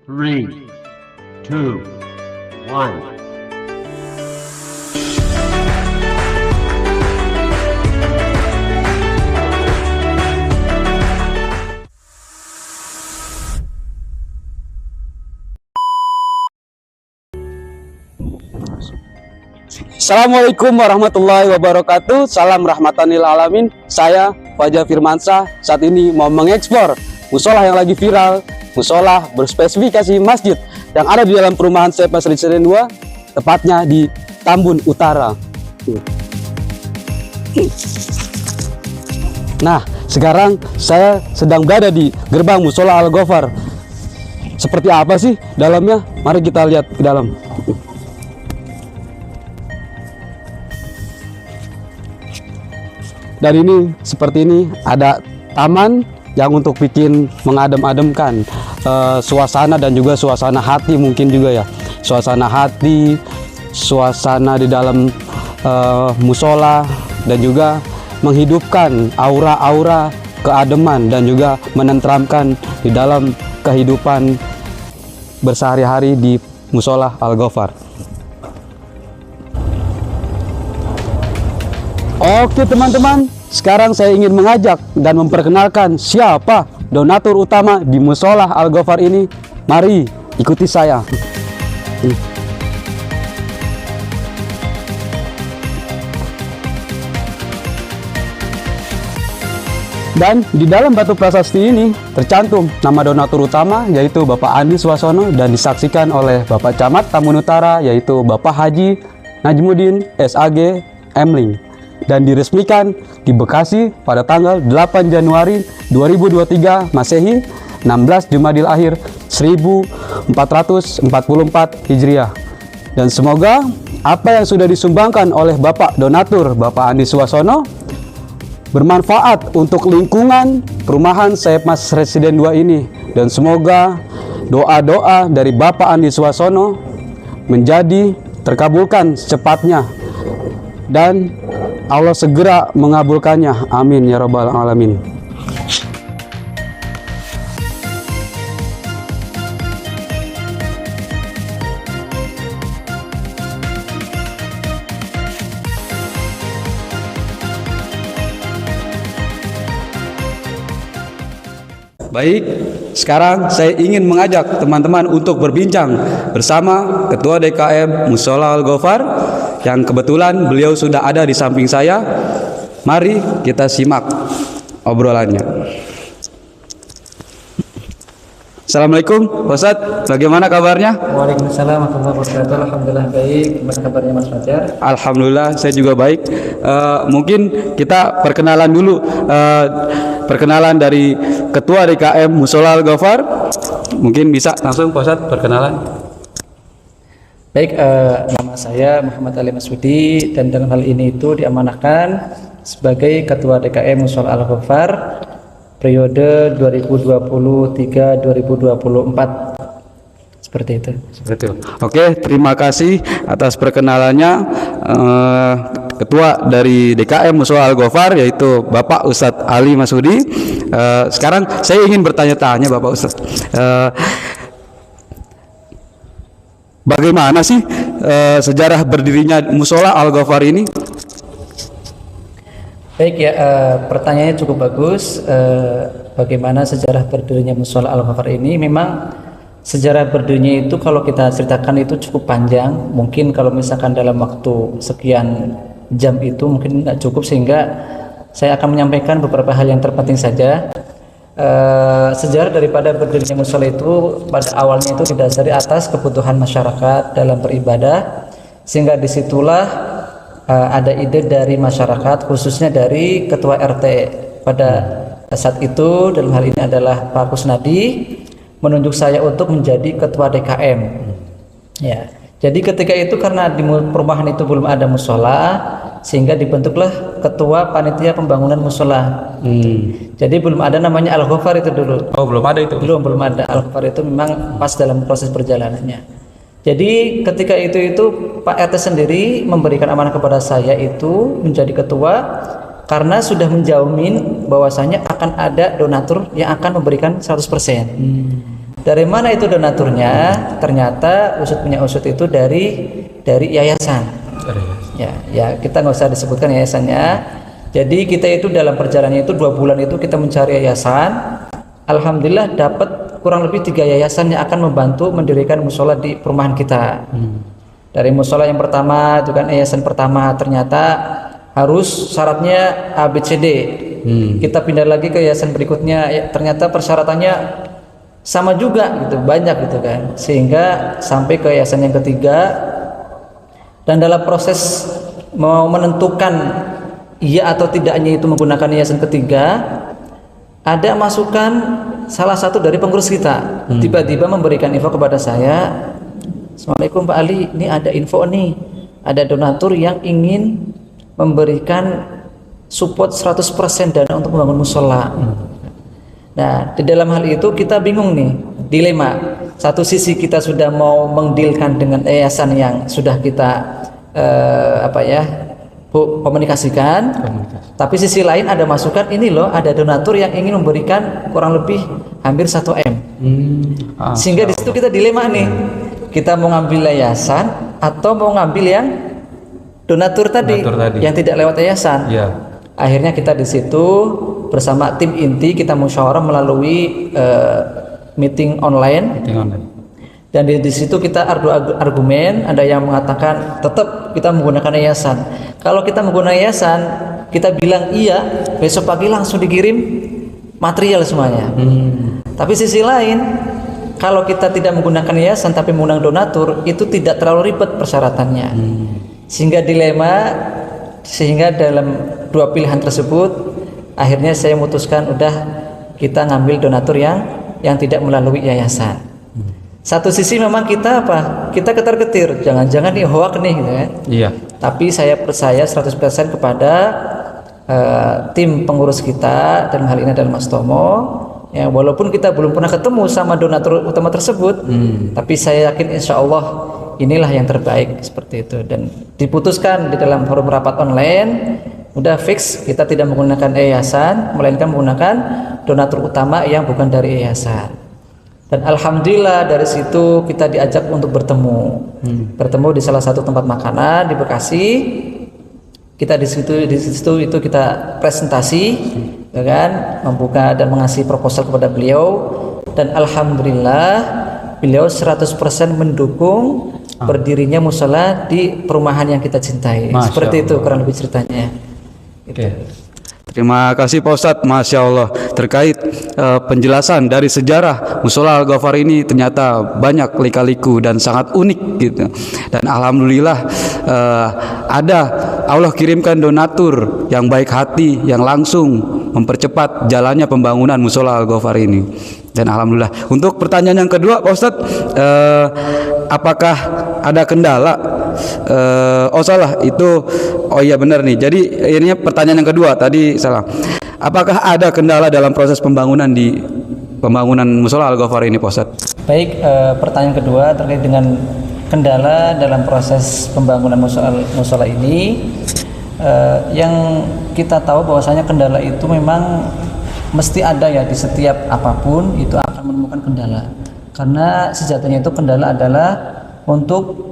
Three, two, one. Assalamualaikum warahmatullahi wabarakatuh. Salam rahmatan lil alamin. Saya Fajar Firmansyah saat ini mau mengeksplor musola yang lagi viral, musola berspesifikasi masjid yang ada di dalam perumahan Sepas Residen 2, tepatnya di Tambun Utara. Nah, sekarang saya sedang berada di gerbang musola Al-Ghofar. Seperti apa sih dalamnya? Mari kita lihat ke dalam. Dan ini seperti ini, ada taman yang untuk bikin mengadem-ademkan suasana dan juga suasana hati mungkin juga ya. Suasana hati, suasana di dalam musola, dan juga menghidupkan aura-aura keademan dan juga menenteramkan di dalam kehidupan bersehari-hari di musola Al-Ghofar. Oke teman-teman, sekarang saya ingin mengajak dan memperkenalkan siapa donatur utama di musola Al-Ghofar ini. Mari ikuti saya. Dan di dalam batu prasasti ini tercantum nama donatur utama, yaitu Bapak Andi Swasono, dan disaksikan oleh Bapak Camat Tambun Utara, yaitu Bapak Haji Najmuddin SAG Emling, dan diresmikan di Bekasi pada tanggal 8 Januari 2023 Masehi, 16 Jumadil Akhir 1444 Hijriah. Dan semoga apa yang sudah disumbangkan oleh Bapak donatur Bapak Andi Swasono bermanfaat untuk lingkungan perumahan Sepas Residen 2 ini, dan semoga doa-doa dari Bapak Andi Swasono menjadi terkabulkan secepatnya dan Allah segera mengabulkannya. Amin ya rabbal alamin. Baik, sekarang saya ingin mengajak teman-teman untuk berbincang bersama Ketua DKM Musola Al-Ghofar, yang kebetulan beliau sudah ada di samping saya. Mari kita simak obrolannya. Assalamualaikum, Ustadz. Bagaimana kabarnya? Waalaikumsalam warahmatullahi wabarakatuh. Alhamdulillah baik. Gimana kabarnya Mas Fajar? Alhamdulillah, saya juga baik. Mungkin kita perkenalan dulu. Perkenalan dari Ketua DKM Musola Al-Ghofar. Mungkin bisa langsung Pak Ustadz perkenalan. Baik, nama saya Muhammad Ali Masudi, dan dalam hal ini itu diamanahkan sebagai Ketua DKM Musola Al-Ghofar periode 2023-2024. Seperti itu. Betul. Oke, terima kasih atas perkenalannya, Ketua dari DKM Musola Al-Ghofar, yaitu Bapak Ustadz Ali Masudi. Sekarang saya ingin bertanya-tanya Bapak Ustadz, bagaimana sih sejarah berdirinya Musola Al-Ghofar ini? Baik ya, pertanyaannya cukup bagus. Bagaimana sejarah berdirinya Musola Al-Ghofar ini? Memang sejarah berdirinya itu kalau kita ceritakan itu cukup panjang. Mungkin kalau misalkan dalam waktu sekian jam itu mungkin nggak cukup, sehingga saya akan menyampaikan beberapa hal yang terpenting saja. Sejarah daripada berdirinya musola itu pada awalnya itu didasari atas kebutuhan masyarakat dalam beribadah, sehingga disitulah ada ide dari masyarakat, khususnya dari ketua RT pada saat itu. Dalam hal ini adalah Pak Kusnadi menunjuk saya untuk menjadi ketua DKM. Ya, jadi ketika itu karena di perumahan itu belum ada musola, sehingga dibentuklah ketua panitia pembangunan musola. Jadi belum ada namanya Al-Ghofar itu dulu. Oh, belum ada itu? Belum ada. Al-Ghofar itu memang pas dalam proses perjalanannya. Jadi ketika itu Pak RT sendiri memberikan amanah kepada saya itu menjadi ketua, karena sudah menjamin bahwasanya akan ada donatur yang akan memberikan 100%. Dari mana itu donaturnya? Ternyata usut punya usut itu dari yayasan. Ya kita nggak usah disebutkan yayasannya. Jadi kita itu dalam perjalanannya itu 2 bulan itu kita mencari yayasan. Alhamdulillah dapat kurang lebih 3 yayasan yang akan membantu mendirikan musola di perumahan kita. Dari musola yang pertama itu kan yayasan pertama ternyata harus syaratnya ABCD. Kita pindah lagi ke yayasan berikutnya, ya, ternyata persyaratannya sama juga gitu, banyak gitu kan, sehingga sampai ke yayasan yang ketiga. Dan dalam proses mau menentukan iya atau tidaknya itu menggunakan yayasan ketiga, ada masukan salah satu dari pengurus kita tiba-tiba memberikan info kepada saya, Assalamualaikum Pak Ali, ini ada info nih, ada donatur yang ingin memberikan support 100% dana untuk membangun musola. Nah, di dalam hal itu kita bingung nih, dilema. Satu sisi kita sudah mau mengdealkan dengan yayasan yang sudah kita komunikasikan, tapi sisi lain ada masukan, ini loh ada donatur yang ingin memberikan kurang lebih hampir 1 M. Sehingga di situ kita dilema nih, kita mau ngambil yayasan atau mau ngambil yang donatur tadi yang tidak lewat yayasan. Akhirnya kita di situ bersama tim inti kita musyawarah melalui meeting online. Dan di situ kita adu argumen. Ada yang mengatakan tetap kita menggunakan yayasan. Kalau kita menggunakan yayasan, kita bilang iya, besok pagi langsung dikirim material semuanya. Tapi sisi lain, kalau kita tidak menggunakan yayasan tapi menggunakan donatur, itu tidak terlalu ribet persyaratannya. Sehingga dilema, sehingga dalam 2 pilihan tersebut akhirnya saya memutuskan udah kita ngambil donatur yang tidak melalui yayasan. Satu sisi memang kita kita ketar-ketir, jangan-jangan nih hoak nih gitu kan. Tapi saya percaya 100% kepada tim pengurus kita, dalam hal ini adalah Mas Tomo. Ya, walaupun kita belum pernah ketemu sama donatur utama tersebut, tapi saya yakin insya Allah inilah yang terbaik seperti itu. Dan diputuskan di dalam forum rapat online, udah fix kita tidak menggunakan yayasan, melainkan menggunakan donatur utama yang bukan dari yayasan. Dan alhamdulillah dari situ kita diajak untuk bertemu di salah satu tempat makanan di Bekasi. Kita di situ itu kita presentasi, ya kan, membuka dan mengasih proposal kepada beliau. Dan alhamdulillah beliau 100% mendukung berdirinya musola di perumahan yang kita cintai. Seperti itu kurang lebih ceritanya. Gitu. Terima kasih Pak Ustadz, Masya Allah, terkait penjelasan dari sejarah Musola Al-Ghafar ini ternyata banyak lika-liku dan sangat unik gitu. Dan alhamdulillah ada Allah kirimkan donatur yang baik hati yang langsung mempercepat jalannya pembangunan Musola Al-Ghafar ini. Dan alhamdulillah. Untuk pertanyaan yang kedua Pak Ustadz, apakah ada kendala? Iya benar nih. Jadi ini pertanyaan yang kedua tadi salah. Apakah ada kendala dalam proses pembangunan Musola Al-Ghafar ini Pak Ustadz? Baik, pertanyaan kedua terkait dengan kendala dalam proses pembangunan musola ini. Yang kita tahu bahwasanya kendala itu memang mesti ada ya, di setiap apapun itu akan menemukan kendala. Karena sejatinya itu kendala adalah untuk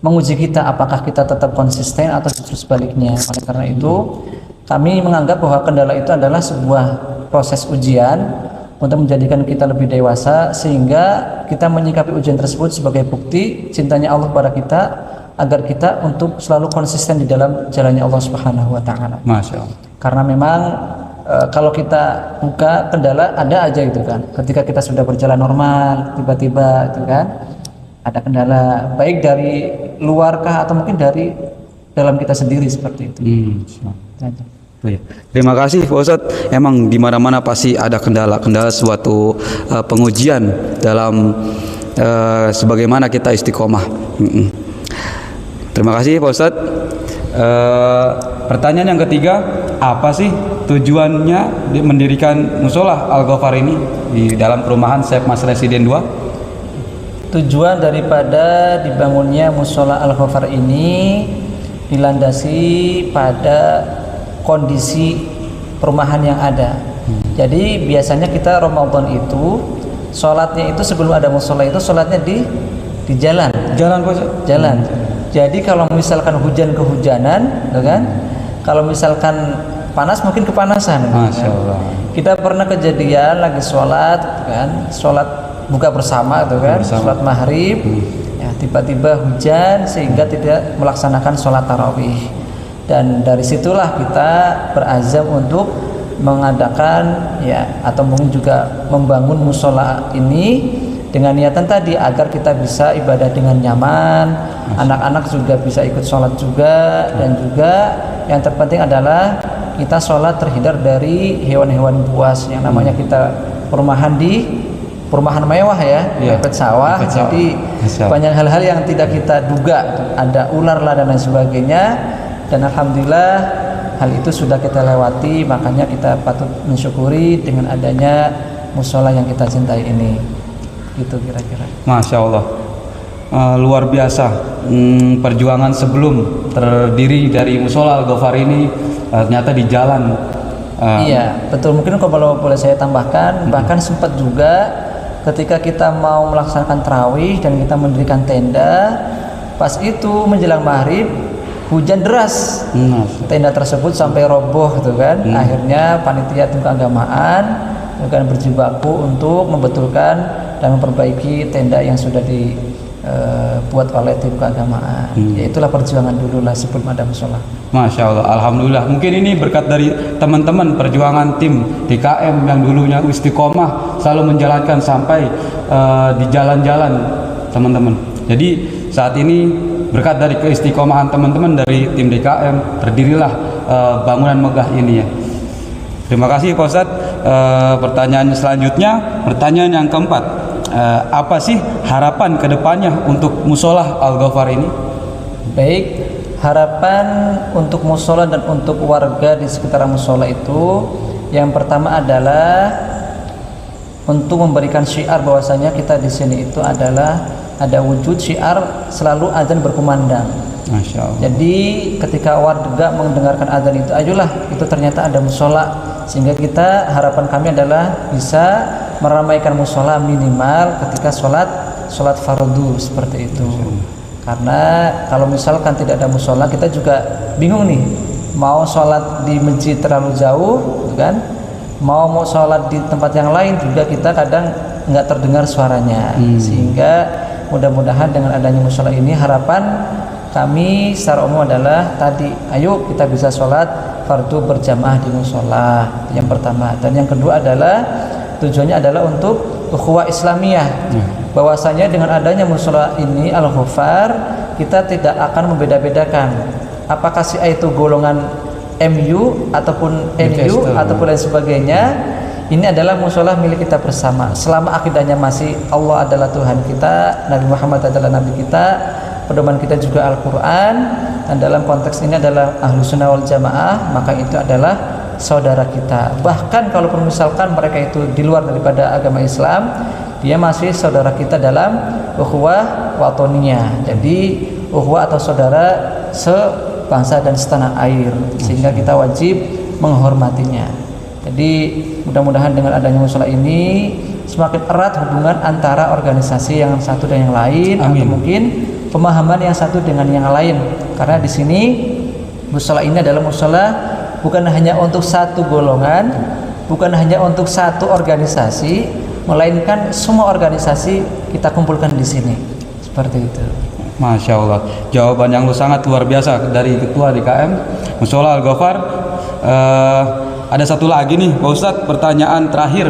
menguji kita apakah kita tetap konsisten atau justru sebaliknya. Oleh karena itu kami menganggap bahwa kendala itu adalah sebuah proses ujian untuk menjadikan kita lebih dewasa, sehingga kita menyikapi ujian tersebut sebagai bukti cintanya Allah kepada kita, agar kita untuk selalu konsisten di dalam jalannya Allah Subhanahu wa taala. Masya Allah. Karena memang kalau kita buka kendala ada aja gitu kan. Ketika kita sudah berjalan normal, tiba-tiba itu kan ada kendala, baik dari luarkah atau mungkin dari dalam kita sendiri seperti itu. Terima kasih Pak Ustadz. Emang di mana-mana pasti ada kendala suatu pengujian dalam sebagaimana kita istiqomah. Terima kasih Pak Ustadz. Pertanyaan yang ketiga, apa sih tujuannya mendirikan Musola Al-Ghafar ini di dalam perumahan Syekh Mas Residen 2? Tujuan daripada dibangunnya Musola Al-Ghafar ini dilandasi pada kondisi perumahan yang ada. Jadi biasanya kita Ramadan itu sholatnya itu sebelum ada musola itu sholatnya di jalan. Jalan Pak Ustaz? Jalan. Jadi kalau misalkan kehujanan, gitu kan? Kalau misalkan panas mungkin kepanasan. Masya Allah. Kita pernah kejadian lagi sholat, kan? Sholat buka bersama, gitu kan? Sholat maghrib. Ya, tiba-tiba hujan sehingga tidak melaksanakan sholat tarawih. Dan dari situlah kita berazam untuk mengadakan ya atau mungkin juga membangun musola ini dengan niatan tadi agar kita bisa ibadah dengan nyaman, anak-anak juga bisa ikut sholat juga, dan juga yang terpenting adalah kita sholat terhindar dari hewan-hewan buas yang namanya kita perumahan mewah ya, mepet sawah. Jadi banyak hal-hal yang tidak kita duga, ada ular lah dan lain sebagainya, dan alhamdulillah hal itu sudah kita lewati, makanya kita patut mensyukuri dengan adanya musola yang kita cintai ini. Gitu kira-kira. Masya Allah, luar biasa. Perjuangan sebelum terdiri dari musola Al-Ghafar ini ternyata di jalan. Iya, betul. Mungkin kalau boleh saya tambahkan, bahkan sempat juga ketika kita mau melaksanakan tarawih dan kita mendirikan tenda, pas itu menjelang maghrib hujan deras, tenda tersebut sampai roboh gitu kan. Akhirnya panitia tim keagamaan akan berjibaku untuk membetulkan dan memperbaiki tenda yang sudah dibuat oleh tim keagamaan. Ya itulah perjuangan dulu lah sebelum ada musola. Masya Allah, alhamdulillah. Mungkin ini berkat dari teman-teman perjuangan tim DKM yang dulunya istiqomah selalu menjalankan sampai di jalan-jalan teman-teman. Jadi saat ini berkat dari keistiqomahan teman-teman dari tim DKM terdirilah bangunan megah ini ya. Terima kasih Pak Ustadz. Pertanyaan selanjutnya, pertanyaan yang keempat, apa sih harapan kedepannya untuk musola Al-Ghafar ini? Baik, harapan untuk musola dan untuk warga di sekitar musola itu, yang pertama adalah untuk memberikan syiar bahwasanya kita di sini itu adalah ada wujud syiar selalu azan berkumandang. Masya Allah. Jadi ketika warga mendengarkan azan itu, ayolah itu ternyata ada musola, sehingga kita harapan kami adalah bisa meramaikan musola minimal ketika sholat fardu seperti itu. Karena kalau misalkan tidak ada musola, kita juga bingung nih, mau sholat di masjid terlalu jauh, kan? Mau sholat di tempat yang lain juga kita kadang nggak terdengar suaranya, sehingga mudah-mudahan dengan adanya musola ini harapan kami secara umum adalah tadi, ayo kita bisa sholat fardu berjamaah di musola, yang pertama. Dan yang kedua adalah tujuannya adalah untuk ukhuwah Islamiyah, bahwasanya dengan adanya musola ini Al-Ghafar, kita tidak akan membeda-bedakan apakah si A itu golongan MU ataupun MU ataupun lain sebagainya. Ini adalah musola milik kita bersama. Selama akidahnya masih Allah adalah Tuhan kita, Nabi Muhammad adalah Nabi kita, pedoman kita juga Al-Quran, dan dalam konteks ini adalah Ahlus Sunnah wal Jamaah, maka itu adalah saudara kita. Bahkan kalau misalkan mereka itu di luar daripada agama Islam, dia masih saudara kita dalam ukhuwah watoniyah. Jadi ukhuwah atau saudara sebangsa dan setanah air, sehingga kita wajib menghormatinya. Jadi mudah-mudahan dengan adanya musola ini semakin erat hubungan antara organisasi yang satu dan yang lain. Amin. Atau mungkin pemahaman yang satu dengan yang lain. Karena di sini musola ini adalah musola bukan hanya untuk satu golongan, bukan hanya untuk satu organisasi, melainkan semua organisasi kita kumpulkan di sini. Seperti itu. Masya Allah, jawaban yang sangat luar biasa dari Ketua DKM Musola Al-Ghafar. Ada satu lagi nih Pak Ustadz, pertanyaan terakhir.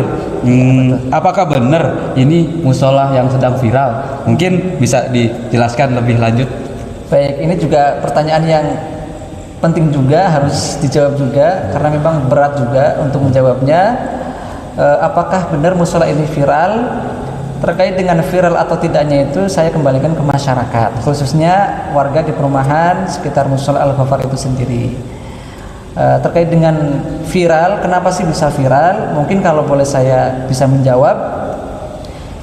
Apakah benar ini musola yang sedang viral? Mungkin bisa dijelaskan lebih lanjut. Baik, ini juga pertanyaan yang penting juga, harus dijawab juga, karena memang berat juga untuk menjawabnya. Apakah benar musola ini viral? Terkait dengan viral atau tidaknya itu saya kembalikan ke masyarakat, khususnya warga di perumahan sekitar musola Al-Ghafar itu sendiri. Terkait dengan viral, kenapa sih bisa viral? Mungkin kalau boleh saya bisa menjawab,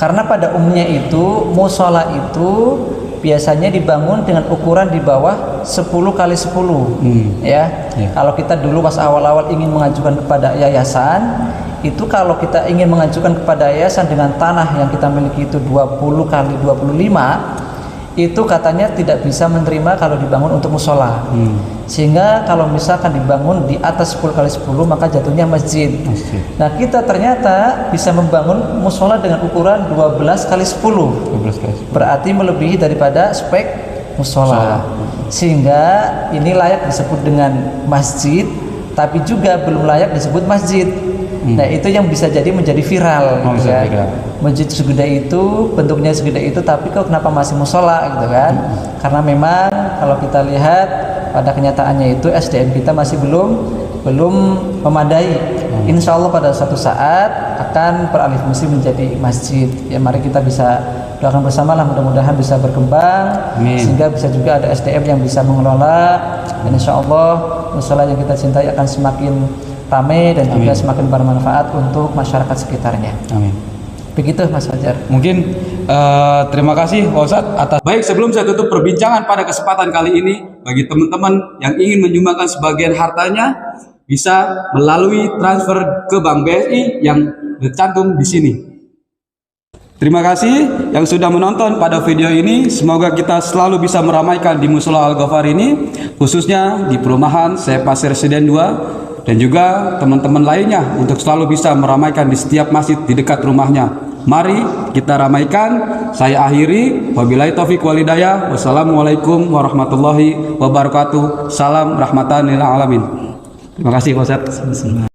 karena pada umumnya itu musola itu biasanya dibangun dengan ukuran di bawah 10 kali 10 ya. Kalau kita dulu pas awal-awal ingin mengajukan kepada yayasan, itu kalau kita ingin mengajukan kepada yayasan dengan tanah yang kita miliki itu 20 kali 25, itu katanya tidak bisa menerima kalau dibangun untuk musola. Sehingga kalau misalkan dibangun di atas 10 kali 10 maka jatuhnya masjid. Nah, kita ternyata bisa membangun musola dengan ukuran 12 kali 10. Berarti melebihi daripada spek musola. Sehingga ini layak disebut dengan masjid, tapi juga belum layak disebut masjid. Nah, itu yang bisa jadi menjadi viral, gitu kan. Masjid segede itu, bentuknya segede itu, tapi kok kenapa masih musola, gitu kan? Karena memang kalau kita lihat pada kenyataannya itu SDM kita masih belum memadai. Insya Allah pada suatu saat akan beralih fungsi menjadi masjid. Ya, mari kita bisa doakan bersama lah, mudah-mudahan bisa berkembang. Sehingga bisa juga ada SDM yang bisa mengelola, dan insya Allah musola yang kita cintai akan semakin ramai dan juga semakin bermanfaat untuk masyarakat sekitarnya. Amin. Begitu Mas Fajar. Mungkin terima kasih Pak Ustadz atas. Baik, sebelum saya tutup perbincangan pada kesempatan kali ini, bagi teman-teman yang ingin menyumbangkan sebagian hartanya bisa melalui transfer ke Bank BSI yang tercantum di sini. Terima kasih yang sudah menonton pada video ini. Semoga kita selalu bisa meramaikan di Musola Al-Ghafar ini, khususnya di perumahan Sepas Residen 2, dan juga teman-teman lainnya untuk selalu bisa meramaikan di setiap masjid di dekat rumahnya. Mari kita ramaikan. Saya akhiri. Wabillahi taufiq wal hidayah. Wassalamualaikum warahmatullahi wabarakatuh. Salam rahmatan lil alamin. Terima kasih Pak Ustadz.